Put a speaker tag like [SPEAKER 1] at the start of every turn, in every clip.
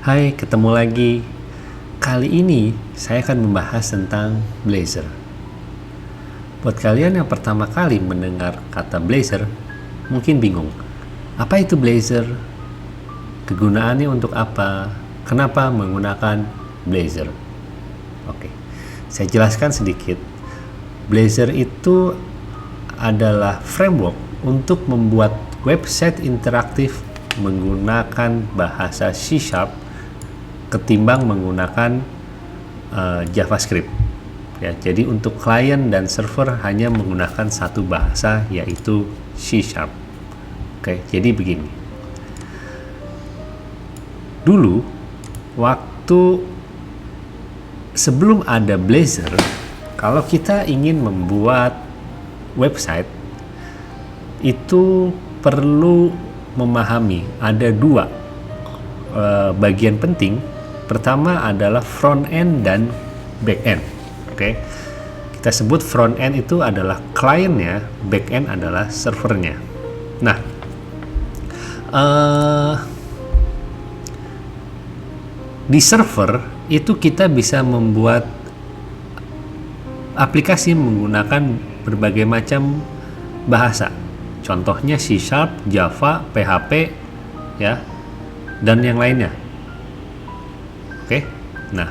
[SPEAKER 1] Hai, ketemu lagi. Kali ini saya akan membahas tentang Blazor. Buat kalian yang pertama kali mendengar kata Blazor, mungkin bingung. Apa itu Blazor? Kegunaannya untuk apa? Kenapa menggunakan Blazor? Oke, saya jelaskan sedikit. Blazor itu adalah framework untuk membuat website interaktif menggunakan bahasa C# ketimbang menggunakan JavaScript. Ya, jadi untuk klien dan server hanya menggunakan satu bahasa, yaitu C#. Oke, jadi begini. Dulu, waktu sebelum ada Blazor, kalau kita ingin membuat website, itu perlu memahami ada dua bagian penting. Pertama adalah front end dan back end. Oke. Kita sebut front end itu adalah kliennya, back end adalah servernya. Nah, di server itu kita bisa membuat aplikasi menggunakan berbagai macam bahasa. Contohnya C#, Java, PHP, ya, dan yang lainnya. Oke. Nah,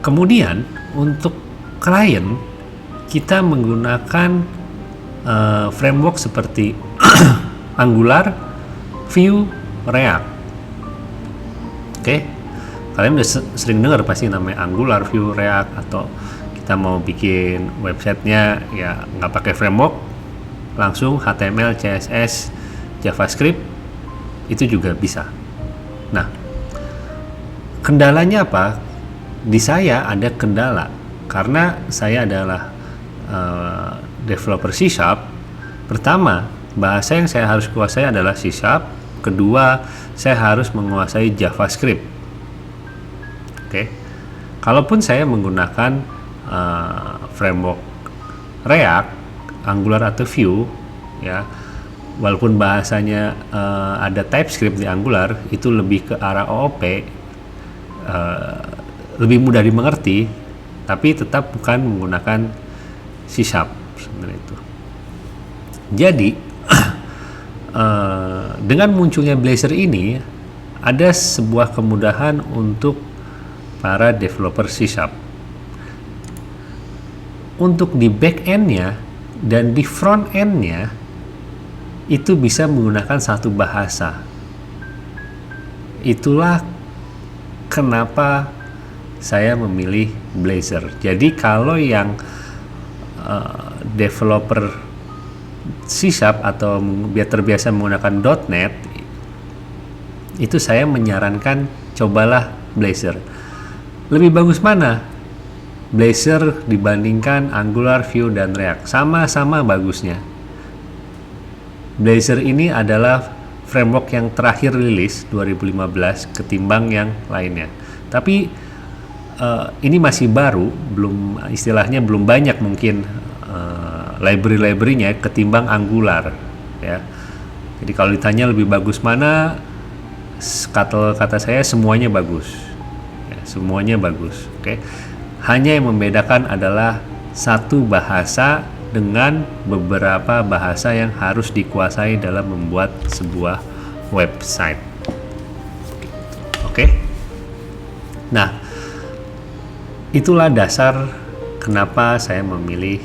[SPEAKER 1] kemudian untuk klien kita menggunakan framework seperti Angular, Vue, React. Oke. Kalian udah sering dengar pasti namanya Angular, Vue, React, atau kita mau bikin websitenya ya nggak pakai framework, langsung HTML, CSS, JavaScript, itu juga bisa. Nah, kendalanya apa? Di saya ada kendala karena saya adalah developer C#. Pertama, bahasa yang saya harus kuasai adalah C#. Kedua, saya harus menguasai JavaScript. Oke. Kalaupun saya menggunakan framework React, Angular atau Vue, ya, walaupun bahasanya ada TypeScript di Angular, itu lebih ke arah OOP, lebih mudah dimengerti, tapi tetap bukan menggunakan C# sebenarnya itu. Jadi dengan munculnya Blazor ini ada sebuah kemudahan untuk para developer C#. Untuk di back end-nya dan di front end-nya itu bisa menggunakan satu bahasa. Itulah kenapa saya memilih Blazor. Jadi kalau yang developer C# atau biar terbiasa menggunakan .NET, itu saya menyarankan cobalah Blazor. Lebih bagus mana? Blazor dibandingkan Angular, Vue, dan React. Sama-sama bagusnya. Blazor ini adalah framework yang terakhir rilis 2015 ketimbang yang lainnya. Tapi ini masih baru, istilahnya belum banyak mungkin library-nya ketimbang Angular, ya. Jadi kalau ditanya lebih bagus mana, kata saya semuanya bagus. Ya, semuanya bagus. Oke. Hanya yang membedakan adalah satu bahasa dengan beberapa bahasa yang harus dikuasai dalam membuat sebuah website. Oke. Nah, itulah dasar kenapa saya memilih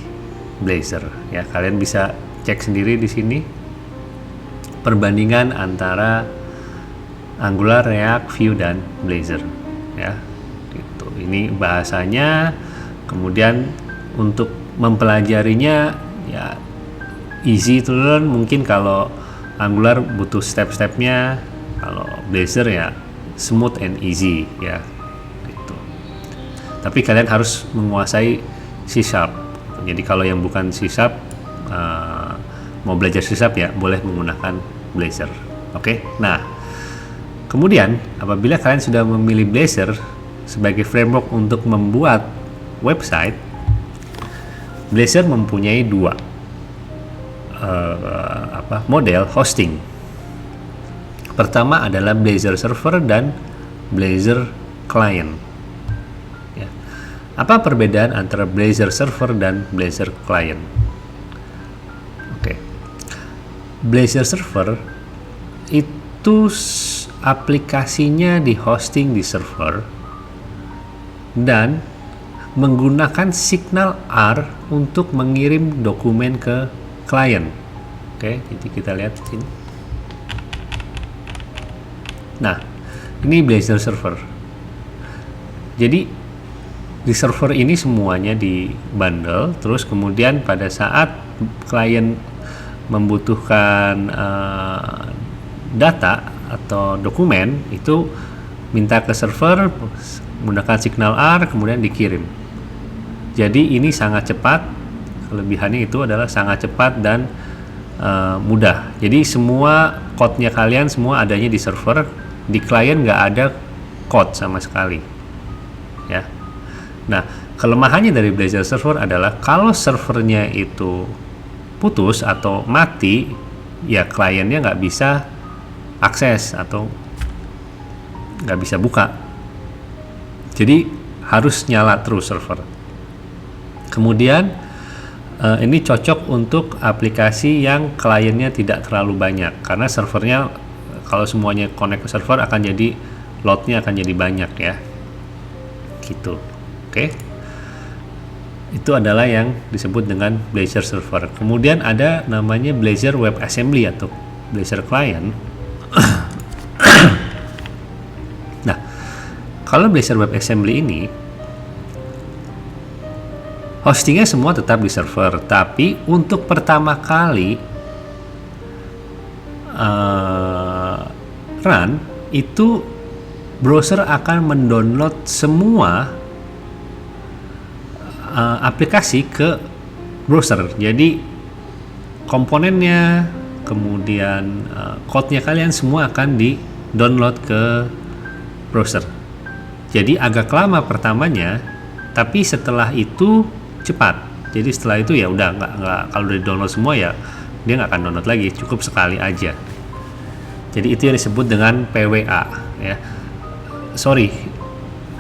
[SPEAKER 1] Blazor. Ya, kalian bisa cek sendiri di sini perbandingan antara Angular, React, Vue, dan Blazor. Ya, gitu. Ini bahasanya. Kemudian untuk mempelajarinya ya easy to learn. Mungkin kalau Angular butuh step-stepnya, kalau Blazor ya smooth and easy, ya gitu. Tapi kalian harus menguasai C#. Jadi kalau yang bukan C#, mau belajar C# ya boleh menggunakan Blazor. Oke. Nah, kemudian apabila kalian sudah memilih Blazor sebagai framework untuk membuat website, Blazor mempunyai dua model hosting. Pertama adalah Blazor Server dan Blazor client. Ya. Apa perbedaan antara Blazor server dan Blazor client? Oke. Blazor server itu aplikasinya di hosting di server dan menggunakan signal R untuk mengirim dokumen ke klien. Oke, jadi kita lihat sini. Nah, ini Blazor server. Jadi di server ini semuanya di bundle, terus kemudian pada saat klien membutuhkan data atau dokumen itu minta ke server menggunakan signal R kemudian dikirim. Jadi ini sangat cepat. Kelebihannya itu adalah sangat cepat dan mudah. Jadi semua code-nya kalian semua adanya di server, di klien nggak ada code sama sekali. Ya. Nah, kelemahannya dari Blazor server adalah kalau servernya itu putus atau mati, ya kliennya nggak bisa akses atau nggak bisa buka. Jadi harus nyala terus server. Kemudian ini cocok untuk aplikasi yang kliennya tidak terlalu banyak karena servernya kalau semuanya connect ke server akan jadi loadnya akan jadi banyak ya. Gitu. Oke. Itu adalah yang disebut dengan Blazor server. Kemudian ada namanya Blazor WebAssembly atau Blazor client. Nah, kalau Blazor WebAssembly ini hostingnya semua tetap di server, tapi untuk pertama kali run itu browser akan mendownload semua aplikasi ke browser. Jadi komponennya, kemudian code-nya kalian semua akan di download ke browser. Jadi agak lama pertamanya, tapi setelah itu cepat. Jadi setelah itu ya udah nggak kalau udah di download semua ya dia nggak akan download lagi, cukup sekali aja. Jadi itu yang disebut dengan PWA ya. Sorry,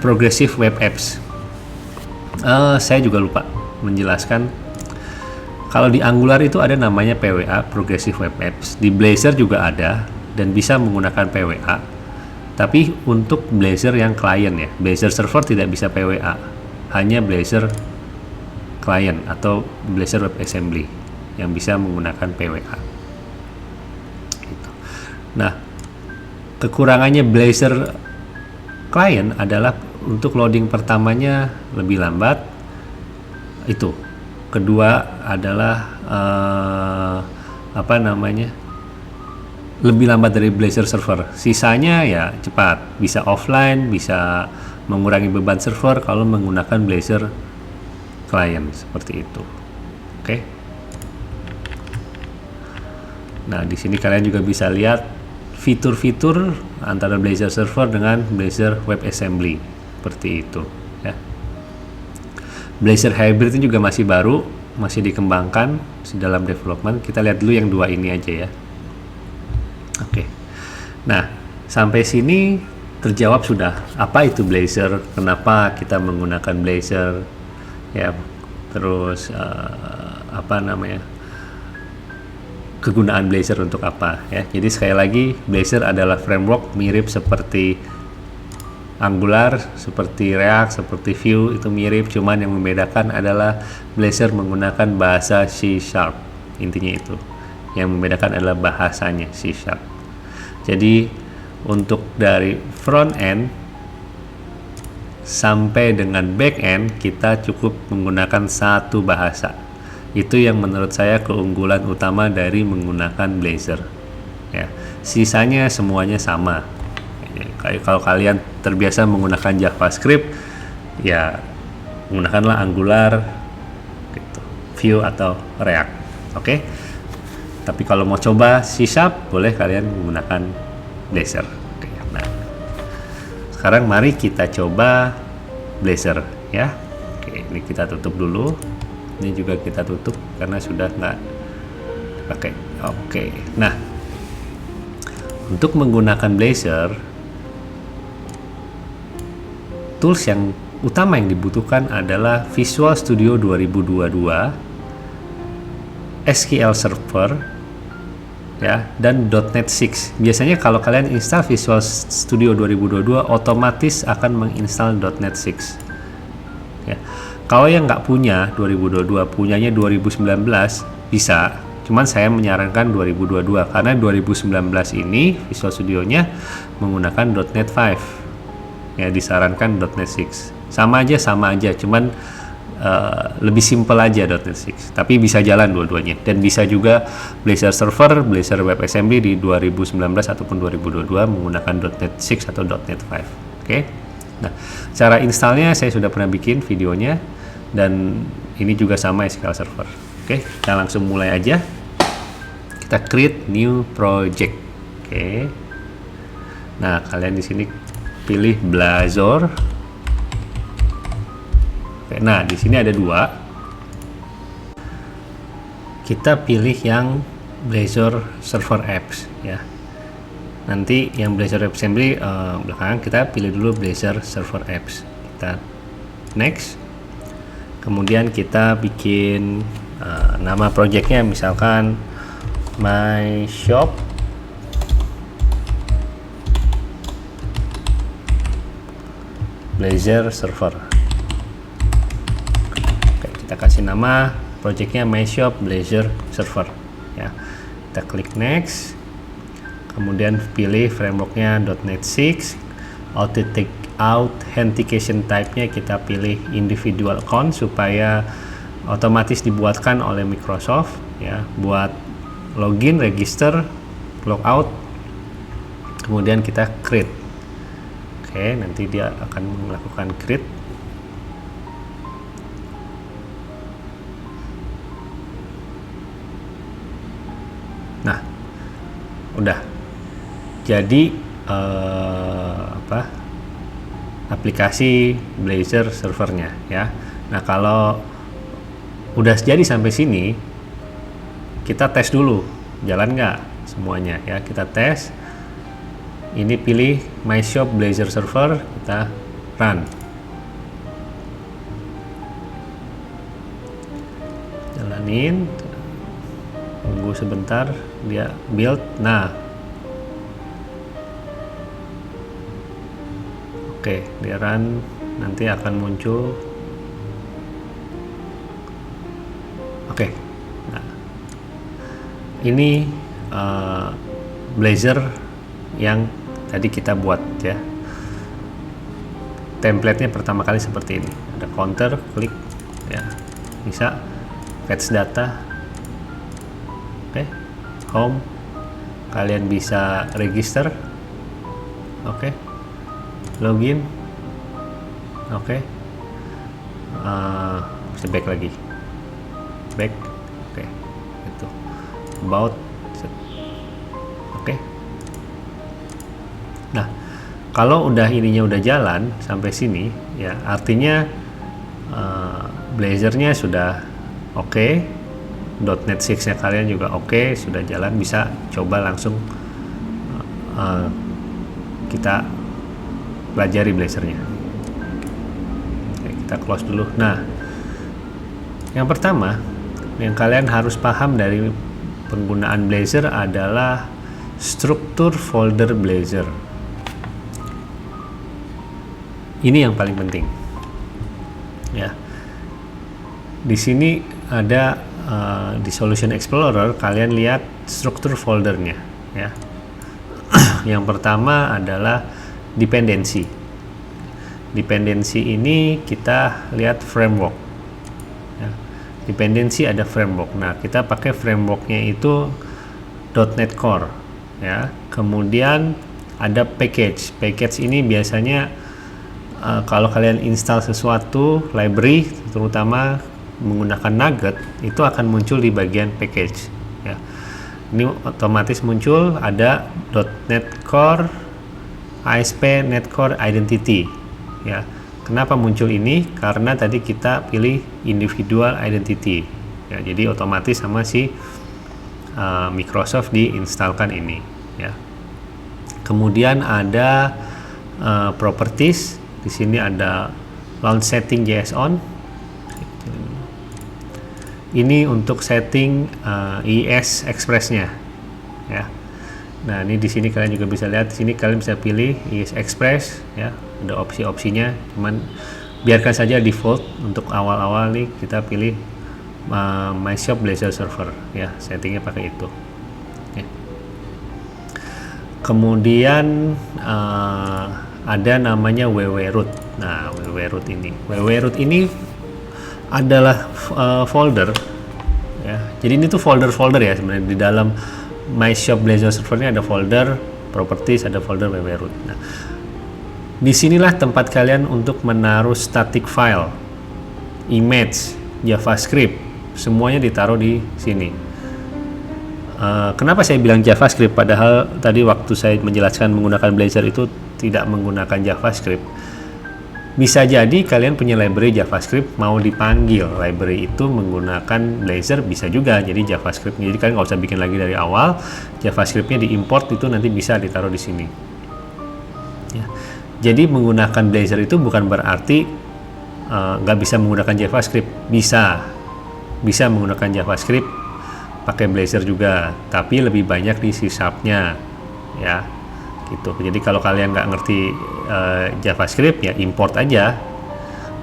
[SPEAKER 1] Progressive Web Apps. Saya juga lupa menjelaskan. Kalau di Angular itu ada namanya PWA, Progressive Web Apps. Di Blazor juga ada dan bisa menggunakan PWA. Tapi untuk Blazor yang client ya, Blazor server tidak bisa PWA, hanya Blazor client atau Blazor WebAssembly yang bisa menggunakan PWA. Gitu. Nah, kekurangannya Blazor client adalah untuk loading pertamanya lebih lambat. Itu. Kedua adalah lebih lambat dari Blazor server. Sisanya ya cepat, bisa offline, bisa mengurangi beban server kalau menggunakan Blazor client seperti itu. Oke. Nah, di sini kalian juga bisa lihat fitur-fitur antara Blazor server dengan Blazor WebAssembly seperti itu ya. Blazor Hybrid ini juga masih baru, masih dikembangkan, masih dalam development. Kita lihat dulu yang dua ini aja ya. Oke. Nah, sampai sini terjawab sudah apa itu Blazor, kenapa kita menggunakan Blazor ya, terus kegunaan Blazor untuk apa ya. Jadi sekali lagi Blazor adalah framework mirip seperti Angular, seperti React, seperti Vue, itu mirip, cuman yang membedakan adalah Blazor menggunakan bahasa C#. Intinya itu. Yang membedakan adalah bahasanya C#. Jadi untuk dari front end sampai dengan back end kita cukup menggunakan satu bahasa. Itu yang menurut saya keunggulan utama dari menggunakan Blazor. Ya, sisanya semuanya sama. Kalau kalian terbiasa menggunakan JavaScript, ya gunakanlah Angular, gitu, Vue atau React. Oke. Tapi kalau mau coba C#, boleh kalian menggunakan Blazor. Oke. Nah, sekarang mari kita coba Blazor ya. Oke, ini kita tutup dulu. Ini juga kita tutup karena sudah nggak pakai. Oke. Nah, untuk menggunakan Blazor tools yang utama yang dibutuhkan adalah Visual Studio 2022, SQL Server, ya, dan .NET 6. Biasanya kalau kalian install Visual Studio 2022, otomatis akan menginstal .NET 6. Ya. Kalau yang nggak punya 2022, punyanya 2019, bisa. Cuman saya menyarankan 2022 karena 2019 ini Visual Studio-nya menggunakan .NET 5. Ya, disarankan .NET 6. Sama aja, cuman lebih simple aja .NET 6. Tapi bisa jalan dua-duanya, dan bisa juga Blazor Server, Blazor WebAssembly di 2019 ataupun 2022 menggunakan .NET 6 atau .NET 5. Oke. Nah, cara installnya saya sudah pernah bikin videonya, dan ini juga sama SQL Server. Oke, kita langsung mulai aja. Kita create new project. Oke. Nah, kalian di sini pilih Blazor. Oke, nah, di sini ada dua. Kita pilih yang Blazor Server Apps, ya. Nanti yang Blazor WebAssembly belakangan, kita pilih dulu Blazor Server Apps. Kita next. Kemudian kita bikin nama projectnya misalkan My Shop Blazor Server. Oke, kita kasih nama projectnya My Shop Blazor Server, ya. Kita klik next. Kemudian pilih frameworknya .NET 6. Authentication type-nya kita pilih individual account supaya otomatis dibuatkan oleh Microsoft, ya, buat login, register, logout. Kemudian kita create. Oke, nanti dia akan melakukan create. Nah, udah jadi aplikasi Blazor servernya, ya. Nah, kalau udah jadi sampai sini, kita tes dulu jalan nggak semuanya, ya. Kita tes. Ini pilih My Shop Blazor Server, kita run. Jalanin, tunggu sebentar dia build. Nah, oke, dia run, nanti akan muncul. Oke, nah, ini Blazor yang tadi kita buat, ya. Template-nya pertama kali seperti ini. Ada counter, klik, ya. Bisa fetch data. Oke, home. Kalian bisa register. Oke. Login. Oke. Bisa back lagi. Back. Oke. Itu. About. Oke. Nah, kalau ininya udah jalan sampai sini, ya, artinya Blazor-nya sudah oke. .NET 6-nya kalian juga oke, sudah jalan, bisa coba langsung kita pelajari Blazor-nya. Oke, kita close dulu. Nah, yang pertama yang kalian harus paham dari penggunaan Blazor adalah struktur folder Blazor. Ini yang paling penting, ya. Di sini ada di Solution Explorer, kalian lihat struktur foldernya, ya. Yang pertama adalah dependensi. Dependensi ini kita lihat framework, ya. Dependensi ada framework. Nah, kita pakai frameworknya itu .NET Core, ya. Kemudian ada package. Package ini biasanya kalau kalian install sesuatu library, terutama menggunakan Nugget, itu akan muncul di bagian package, ya. Ini otomatis muncul ada .NET Core ASP .NET Core Identity, ya. Kenapa muncul ini? Karena tadi kita pilih individual identity, ya. Jadi otomatis sama si Microsoft diinstalkan ini, ya. Kemudian ada properties, Di sini ada launch setting JSON. Ini untuk setting IIS Express-nya, ya. Nah, ini di sini kalian juga bisa lihat. Di sini kalian bisa pilih IIS Express, ya. Ada opsi-opsinya. Cuman biarkan saja default untuk awal-awal nih kita pilih MyShop Blazor Server, ya. Settingnya pakai itu. Ya. Kemudian ada namanya wwroot. Nah, wwroot ini adalah folder, ya. Jadi ini tuh folder ya sebenarnya. Di dalam MyShop Blazor Server ini ada folder properties, ada folder wwroot. Nah, disinilah tempat kalian untuk menaruh static file, image, JavaScript, semuanya ditaruh di sini. Kenapa saya bilang JavaScript padahal tadi waktu saya menjelaskan menggunakan Blazor itu tidak menggunakan JavaScript? Bisa jadi kalian punya library JavaScript mau dipanggil library itu menggunakan Blazor, bisa juga jadi JavaScript. Jadi kalian nggak usah bikin lagi dari awal, JavaScriptnya diimport itu nanti bisa ditaruh di sini. Ya. Jadi menggunakan Blazor itu bukan berarti nggak bisa menggunakan JavaScript. Bisa menggunakan JavaScript pakai Blazor juga, tapi lebih banyak di C#, ya. Gitu. Jadi kalau kalian nggak ngerti JavaScript, ya import aja,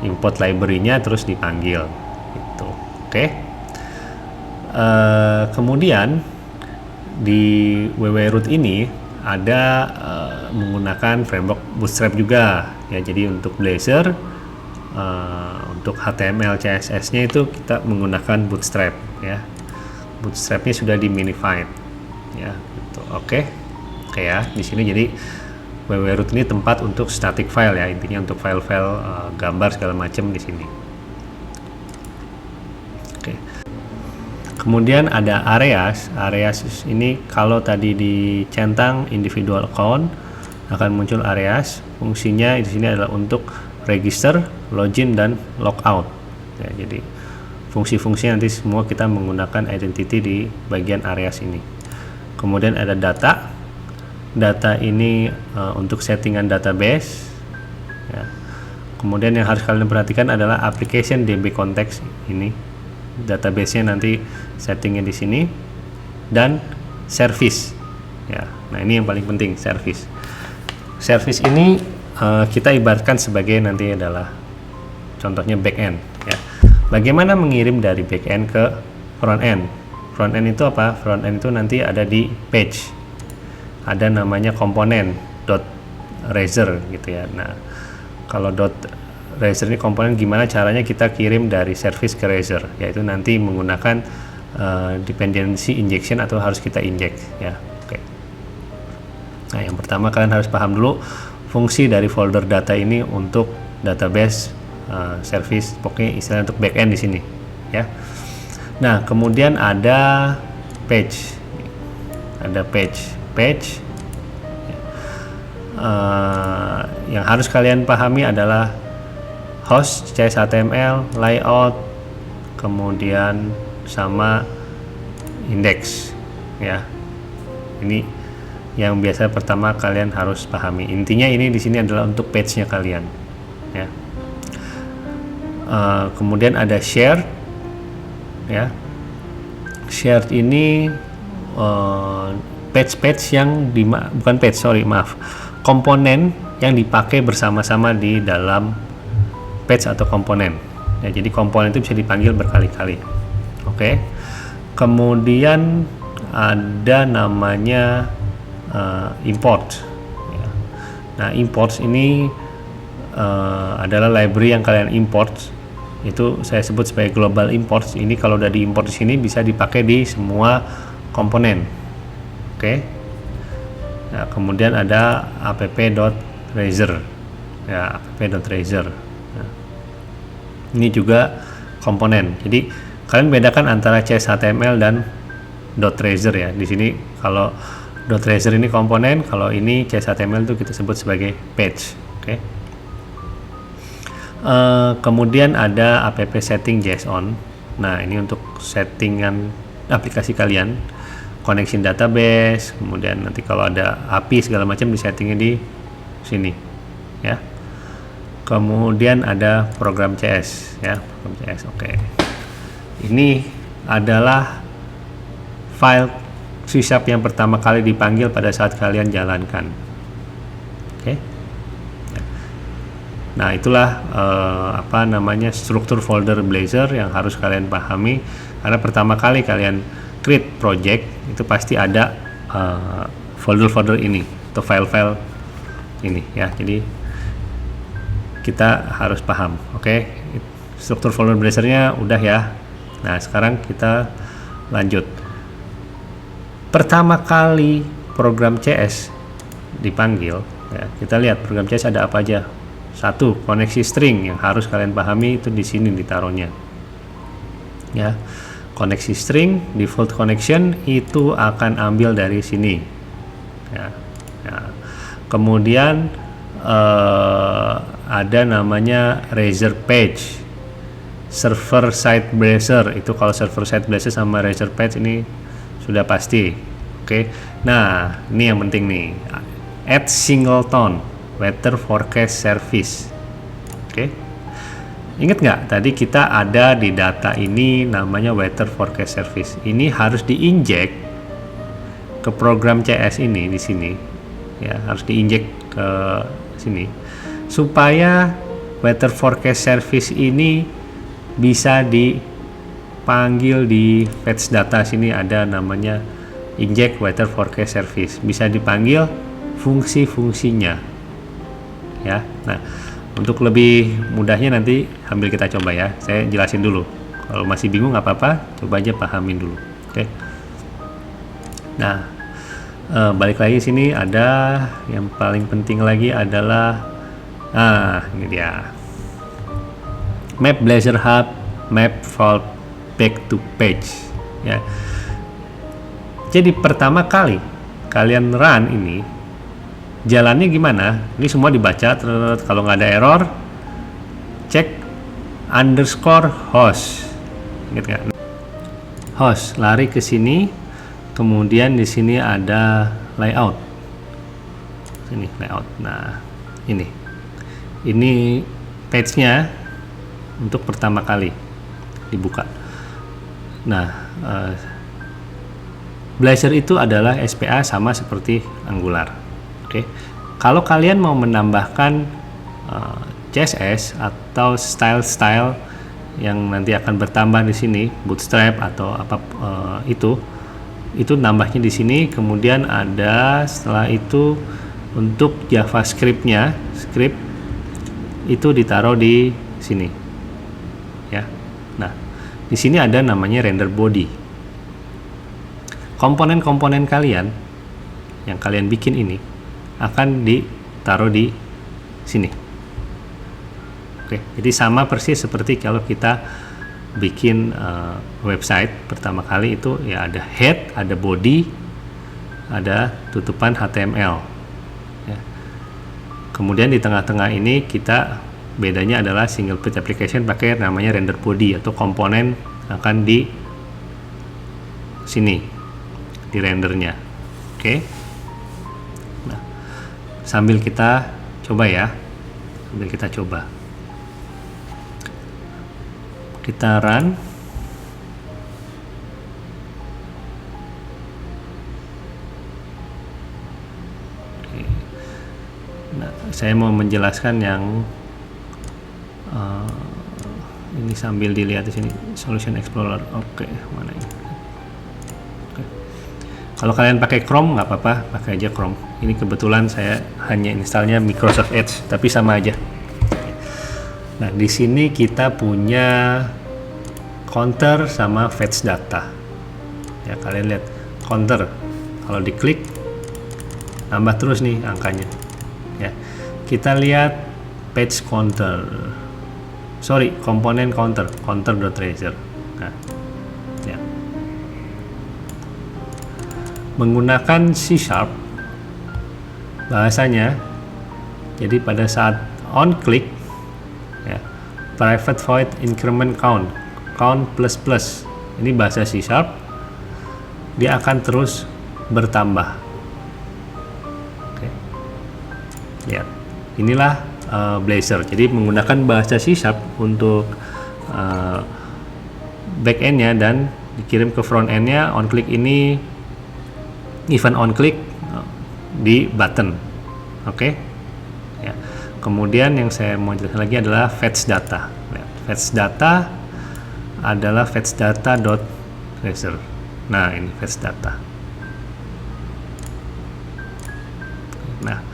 [SPEAKER 1] import library-nya terus dipanggil gitu. Oke. Kemudian di wwroot ini ada menggunakan framework Bootstrap juga, ya. Jadi untuk Blazor untuk HTML CSS-nya itu kita menggunakan Bootstrap, ya. Bootstrap-nya sudah di minified, ya. Gitu. Oke, ya. Di sini jadi wwroot ini tempat untuk static file, ya, intinya untuk file-file gambar segala macam di sini. Oke. Kemudian ada areas ini kalau tadi dicentang individual account akan muncul areas. Fungsinya di sini adalah untuk register, login dan logout, ya. Jadi fungsi-fungsi nanti semua kita menggunakan identity di bagian areas ini. Kemudian ada data ini untuk settingan database, ya. Kemudian yang harus kalian perhatikan adalah application DB context ini, database-nya nanti settingnya di sini, dan service, ya. Nah, ini yang paling penting, service ini kita ibaratkan sebagai nanti adalah contohnya backend, ya. Bagaimana mengirim dari backend ke frontend? Frontend itu apa? Frontend itu nanti ada di page, ada namanya komponen .razor gitu, ya. Nah, kalau .razor ini komponen gimana caranya kita kirim dari service ke Razor, yaitu nanti menggunakan dependency injection atau harus kita inject, ya. Oke. Nah, yang pertama kalian harus paham dulu fungsi dari folder data ini untuk database, service, pokoknya istilah untuk backend di sini, ya. Nah, kemudian ada page, yang harus kalian pahami adalah host, CSHTML, layout, kemudian sama index, ya. Ini yang biasa pertama kalian harus pahami. Intinya ini di sini adalah untuk page-nya kalian, ya. Kemudian ada share, ya. Shared ini page yang komponen yang dipakai bersama-sama di dalam page atau komponen, ya. Jadi komponen itu bisa dipanggil berkali-kali. Oke. Kemudian ada namanya import, ya. Nah, import ini adalah library yang kalian import, itu saya sebut sebagai global import. Ini kalau udah diimport di sini bisa dipakai di semua komponen. Oke. Nah, kemudian ada app.razor, ya, app.razor. Nah, ini juga komponen. Jadi kalian bedakan antara CSHTML dan .razor, ya. Di sini kalau .razor ini komponen, kalau ini CSHTML itu kita sebut sebagai page. Oke. Kemudian ada app setting JSON. Nah, ini untuk settingan aplikasi kalian, connection database, kemudian nanti kalau ada API segala macam di settingnya di sini, ya. kemudian ada program CS ya, program CS. Oke. Ini adalah file C# yang pertama kali dipanggil pada saat kalian jalankan. Oke. Nah, itulah struktur folder Blazor yang harus kalian pahami, karena pertama kali kalian create project itu pasti ada folder-folder ini atau file-file ini ya. Jadi kita harus paham. Oke. Struktur folder Blazor-nya udah ya. Nah, sekarang kita lanjut. Pertama kali program CS dipanggil ya, kita lihat program CS ada apa aja. Satu, koneksi string yang harus kalian pahami itu di sini ditaruhnya. Ya. Koneksi string default connection itu akan ambil dari sini. Ya. Ya. Kemudian ada namanya Razor Page. Server side Blazor itu, kalau server side Blazor sama Razor Page ini sudah pasti. Oke. Nah, ini yang penting nih. Add singleton weather forecast service. Oke. Ingat nggak tadi kita ada di data ini namanya weather forecast service. Ini harus diinjek ke program CS ini di sini. Ya, harus diinjek ke sini supaya weather forecast service ini bisa dipanggil di fetch data. Sini ada namanya inject weather forecast service, bisa dipanggil fungsi-fungsinya ya. Nah, untuk lebih mudahnya nanti sambil kita coba ya, saya jelasin dulu. Kalau masih bingung nggak apa-apa, coba aja pahamin dulu. Oke. Nah, balik lagi sini ada yang paling penting lagi adalah ini dia. Map Blazor Hub, map fault back to page ya. Jadi pertama kali kalian run ini, jalannya gimana? Ini semua dibaca. Kalau nggak ada error, cek _host. Ingat nggak? Host, lari ke sini, kemudian di sini ada layout. Sini layout. Nah, ini page-nya untuk pertama kali dibuka. Nah, Blazor itu adalah SPA sama seperti Angular. Oke. Kalau kalian mau menambahkan CSS atau style-style yang nanti akan bertambah di sini, bootstrap atau apa itu nambahnya di sini. Kemudian ada setelah itu untuk JavaScript-nya, script itu ditaruh di sini. Ya. Nah, di sini ada namanya render body. Komponen-komponen kalian yang kalian bikin ini akan ditaruh di sini. Oke, jadi sama persis seperti kalau kita bikin website pertama kali itu ya, ada head, ada body, ada tutupan HTML. Ya. Kemudian di tengah-tengah ini kita bedanya adalah single page application pakai namanya render body, atau komponen akan di sini di rendernya. Oke. Nah, sambil kita coba ya, kita run. Oke. Nah, saya mau menjelaskan yang ini sambil dilihat di sini Solution Explorer. Oke, mana ini? Oke. Kalau kalian pakai Chrome nggak apa-apa, pakai aja Chrome. Ini kebetulan saya hanya installnya Microsoft Edge, tapi sama aja. Nah, di sini kita punya counter sama fetch data. Ya, kalian lihat counter. Kalau diklik nambah terus nih angkanya. Ya. Kita lihat page counter. Komponen counter.razor. Nah, ya. Menggunakan C# bahasanya. Jadi pada saat on click ya, private void increment count plus. Ini bahasa C#. Dia akan terus bertambah. Oke. Ya. Inilah Blazor. Jadi menggunakan bahasa C# untuk backendnya dan dikirim ke frontendnya. On click ini event on click di button. Oke. Ya. Kemudian yang saya mau jelaskan lagi adalah fetch data. Fetch data adalah fetch data.blazor. Nah, ini fetch data. Nah,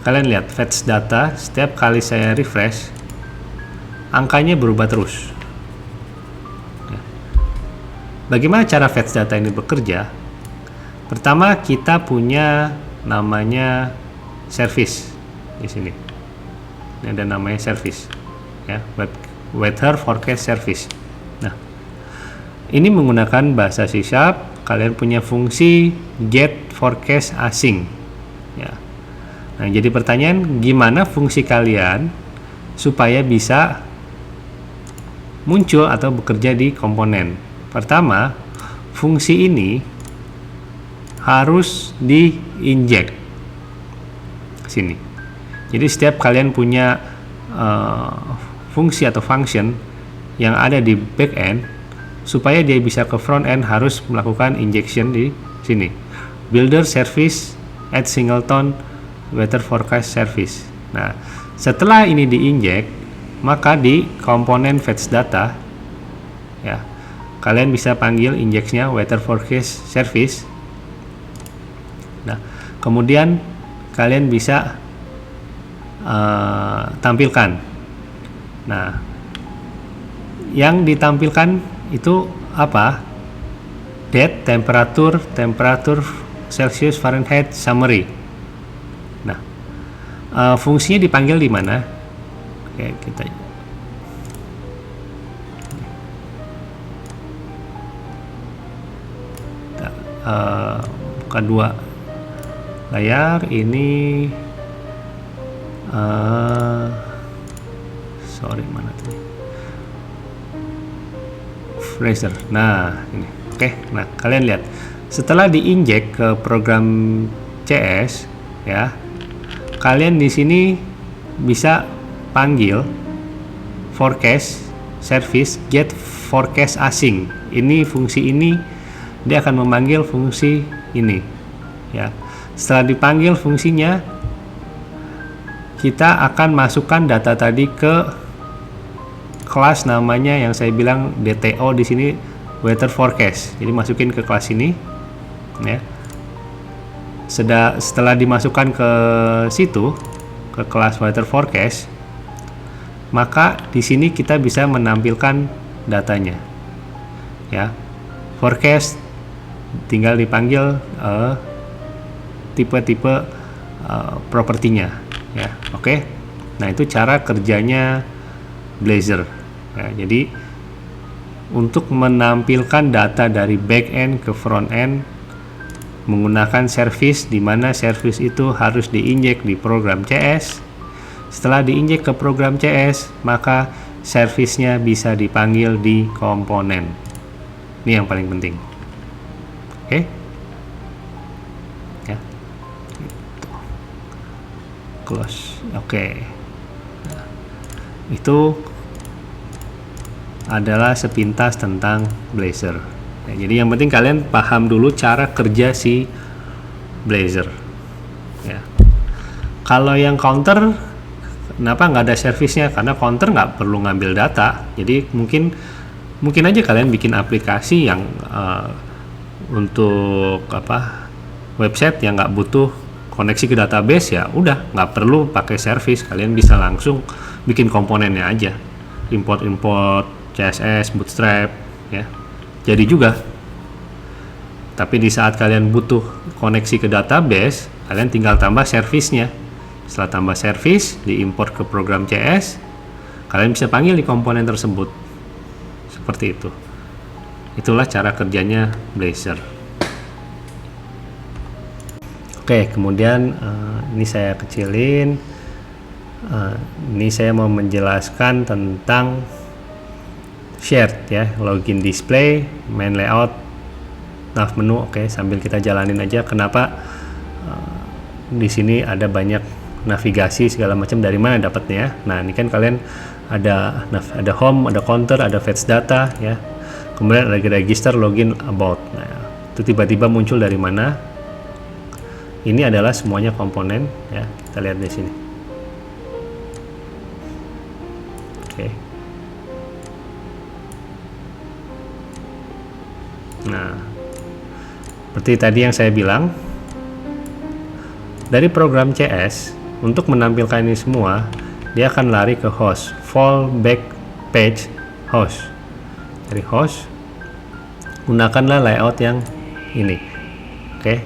[SPEAKER 1] kalian lihat fetch data, setiap kali saya refresh angkanya berubah terus. Ya. Bagaimana cara fetch data ini bekerja? Pertama, kita punya namanya service di sini. Ini ada namanya service, ya, weather forecast service. Nah, ini menggunakan bahasa C#. Kalian punya fungsi get forecast async, ya. Nah, jadi pertanyaan, gimana fungsi kalian supaya bisa muncul atau bekerja di komponen? Pertama, fungsi ini harus diinjek sini. Jadi setiap kalian punya fungsi atau function yang ada di backend, supaya dia bisa ke front end harus melakukan injection di sini. Builder service add singleton weather forecast service. Nah, setelah ini diinjek, maka di komponen fetch data, ya, kalian bisa panggil injeksnya weather forecast service. Nah, kemudian kalian bisa tampilkan. Nah, yang ditampilkan itu apa? Date, temperatur Celsius, Fahrenheit, summary. Nah, fungsinya dipanggil di mana? Oke, kita buka dua layar ini. Sorry, mana tadi? Blazor. Nah, ini. Oke, nah kalian lihat. Setelah diinjek ke program CS, ya, kalian di sini bisa panggil forecast service get forecast async. Ini fungsi ini dia akan memanggil fungsi ini, ya. Setelah dipanggil fungsinya, kita akan masukkan data tadi ke kelas namanya yang saya bilang DTO di sini, weather forecast. Jadi masukin ke kelas ini, ya. Setelah dimasukkan ke situ, ke kelas weather forecast, maka di sini kita bisa menampilkan datanya, ya. Forecast tinggal dipanggil tipe-tipe propertinya, ya. Oke. Nah, itu cara kerjanya Blazor, ya. Jadi untuk menampilkan data dari backend ke frontend menggunakan service, di mana service itu harus diinjek di program CS. Setelah diinjek ke program CS, maka service-nya bisa dipanggil di komponen. Ini yang paling penting. Oke, ya. Close. Oke. Nah, itu adalah sepintas tentang Blazor. Ya, jadi yang penting kalian paham dulu cara kerja si Blazor, ya. Kalau yang counter, kenapa nggak ada servisnya? Karena counter nggak perlu ngambil data. Jadi mungkin aja kalian bikin aplikasi yang untuk website yang nggak butuh koneksi ke database, ya udah nggak perlu pakai servis. Kalian bisa langsung bikin komponennya aja, import CSS, Bootstrap, ya. Jadi juga. Tapi di saat kalian butuh koneksi ke database, kalian tinggal tambah servisnya. Setelah tambah servis, diimport ke program CS, kalian bisa panggil di komponen tersebut. Seperti itu. Itulah cara kerjanya Blazor. Oke, kemudian ini saya kecilin. Ini saya mau menjelaskan tentang shared, ya, login display, main layout, nav menu. Oke, sambil kita jalanin aja kenapa di sini ada banyak navigasi segala macam dari mana dapatnya. Nah, ini kan kalian ada home, ada counter, ada fetch data ya. Kemudian ada register, login, about. Nah, itu tiba-tiba muncul dari mana? Ini adalah semuanya komponen ya. Kita lihat di sini. Oke. Nah, seperti tadi yang saya bilang, dari program CS untuk menampilkan ini semua, dia akan lari ke host, fallback page host. Dari host, gunakanlah layout yang ini. Oke.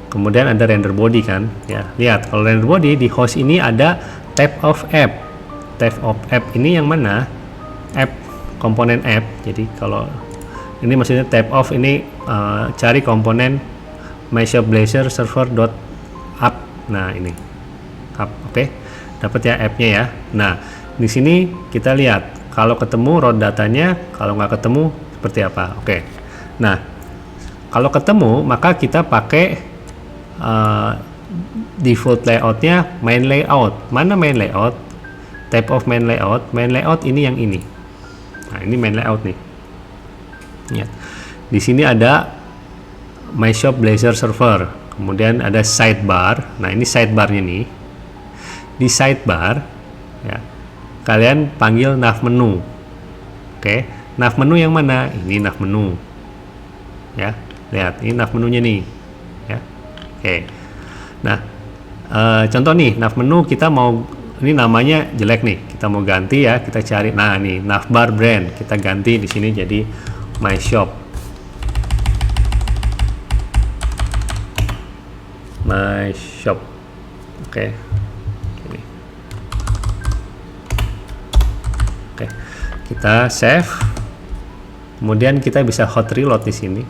[SPEAKER 1] Kemudian ada render body kan, ya. Lihat, kalau render body di host ini ada tab of app. Tab of app ini yang mana? App, komponen app. Jadi kalau ini maksudnya tab of ini cari komponen myshop blazor server.app. Nah, ini app, oke. Dapat ya app-nya ya. Nah, di sini kita lihat kalau ketemu raw datanya, kalau nggak ketemu seperti apa. Oke. Nah, kalau ketemu maka kita pakai default layoutnya main layout. Mana main layout? Tab of main layout. Main layout ini yang ini. Nah, ini main layout nih. Lihat. Di sini ada myshop blazor server. Kemudian ada sidebar. Nah, ini sidebarnya nih. Di sidebar ya, kalian panggil nav menu. Oke, nav menu yang mana? Ini nav menu. Ya, lihat, ini nav menunya nih. Ya. Oke. Nah, contoh nih, nav menu kita mau, ini namanya jelek nih. Kita mau ganti ya, kita cari. Nah, nih navbar brand. Kita ganti di sini jadi myshop. myshop. Oke. Ini. Oke. Kita save. Kemudian kita bisa hot reload di sini.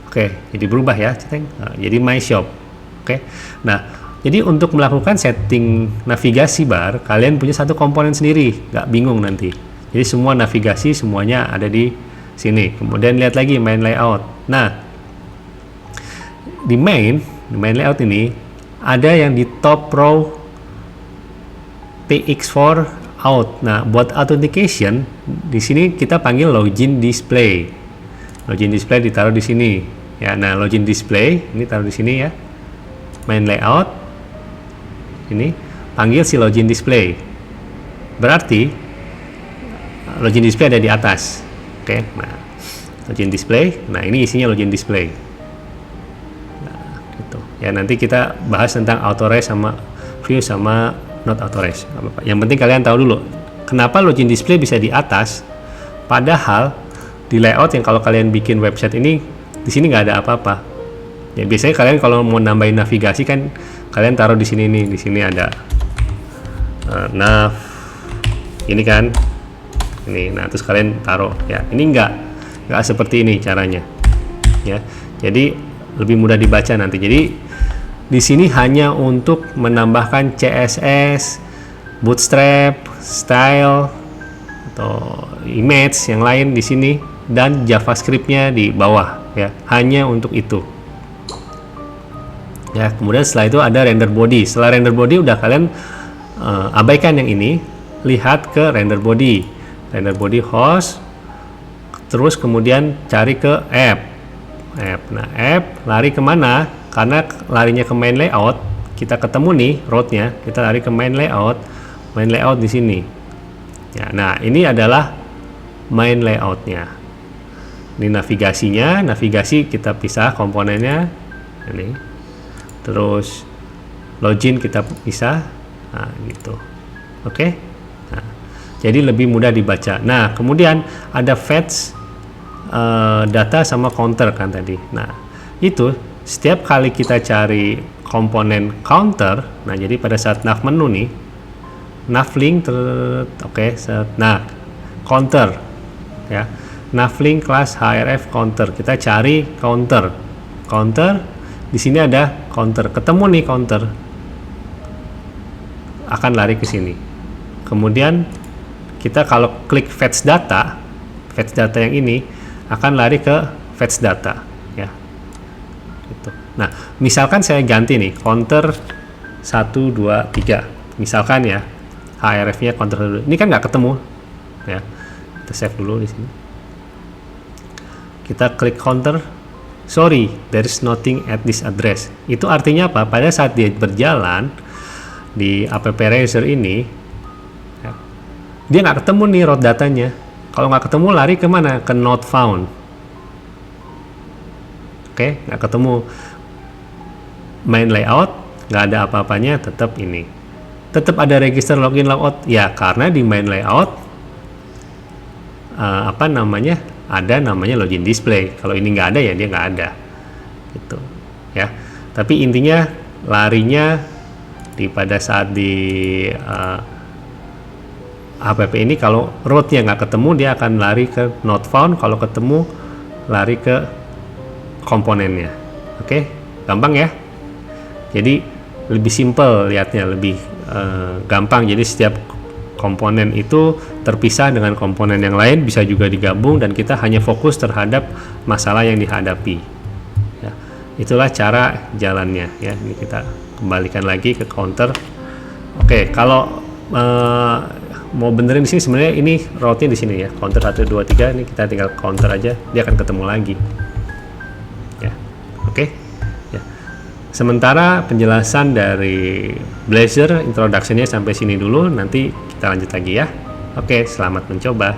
[SPEAKER 1] Oke, jadi berubah ya, nah, jadi myshop. Oke. Nah, jadi untuk melakukan setting navigasi bar, kalian punya satu komponen sendiri, nggak bingung nanti. Jadi semua navigasi semuanya ada di sini. Kemudian lihat lagi main layout. Nah, di main layout ini ada yang di top row px4 out. Nah, buat authentication di sini kita panggil login display. Login display ditaruh di sini. Ya, nah login display ini taruh di sini ya. Main layout ini panggil si login display. Berarti login display ada di atas. Oke, nah login display. Nah, ini isinya login display. Ya, nanti kita bahas tentang authorize sama view sama not authorize. Yang penting kalian tahu dulu kenapa login display bisa di atas, padahal di layout yang kalau kalian bikin website ini di sini nggak ada apa-apa. Ya, biasanya kalian kalau mau nambahin navigasi kan kalian taruh di sini nih, di sini ada nav ini kan, ini. Nah, terus kalian taruh ya. Ini nggak seperti ini caranya. Ya, jadi lebih mudah dibaca nanti. Jadi di sini hanya untuk menambahkan CSS, Bootstrap, style atau image yang lain di sini dan JavaScript-nya di bawah ya. Hanya untuk itu. Ya, kemudian setelah itu ada render body. Setelah render body udah kalian abaikan yang ini, lihat ke render body. Render body host, terus kemudian cari ke app. Nah, app lari kemana? Karena larinya ke main layout, kita ketemu nih roadnya, kita lari ke main layout di sini. Ya, nah ini adalah main layoutnya. Ini navigasinya, navigasi kita pisah komponennya, ini. Terus login kita pisah, nah gitu. Oke. Nah, jadi lebih mudah dibaca. Nah, kemudian ada fetch data sama counter kan tadi. Nah, itu setiap kali kita cari komponen counter, nah jadi pada saat nav menu nih, navlink nah counter ya, navlink class href counter, kita cari counter di sini ada counter, ketemu nih counter, akan lari ke sini. Kemudian kita kalau klik fetch data yang ini akan lari ke fetch data ya. Gitu. Nah, misalkan saya ganti nih counter 1, 2, 3. Misalkan ya, href-nya counter dulu. Ini kan nggak ketemu, ya. Kita save dulu di sini. Kita klik counter. Sorry, there is nothing at this address. Itu artinya apa? Pada saat dia berjalan di app eraser ini, ya, dia nggak ketemu nih root datanya. Kalau nggak ketemu, lari kemana? Ke not found. Oke, nggak ketemu. Main layout, nggak ada apa-apanya, tetap ini. Tetap ada register login logout, ya karena di main layout ada namanya login display. Kalau ini nggak ada, ya dia nggak ada, gitu ya. Tapi intinya larinya pada saat di app ini, kalau rootnya nggak ketemu, dia akan lari ke not found. Kalau ketemu, lari ke komponennya. Oke, gampang ya. Jadi lebih simple lihatnya, lebih gampang. Jadi setiap komponen itu terpisah dengan komponen yang lain, bisa juga digabung, dan kita hanya fokus terhadap masalah yang dihadapi. Ya, itulah cara jalannya ya. Ini kita kembalikan lagi ke counter. Oke, kalau mau benerin di sini, sebenarnya ini route-nya di sini ya. Counter 1, 2, 3, ini kita tinggal counter aja, dia akan ketemu lagi. Ya. Oke. Ya. Sementara penjelasan dari Blazor introduction-nya sampai sini dulu, nanti kita lanjut lagi ya. Oke, selamat mencoba.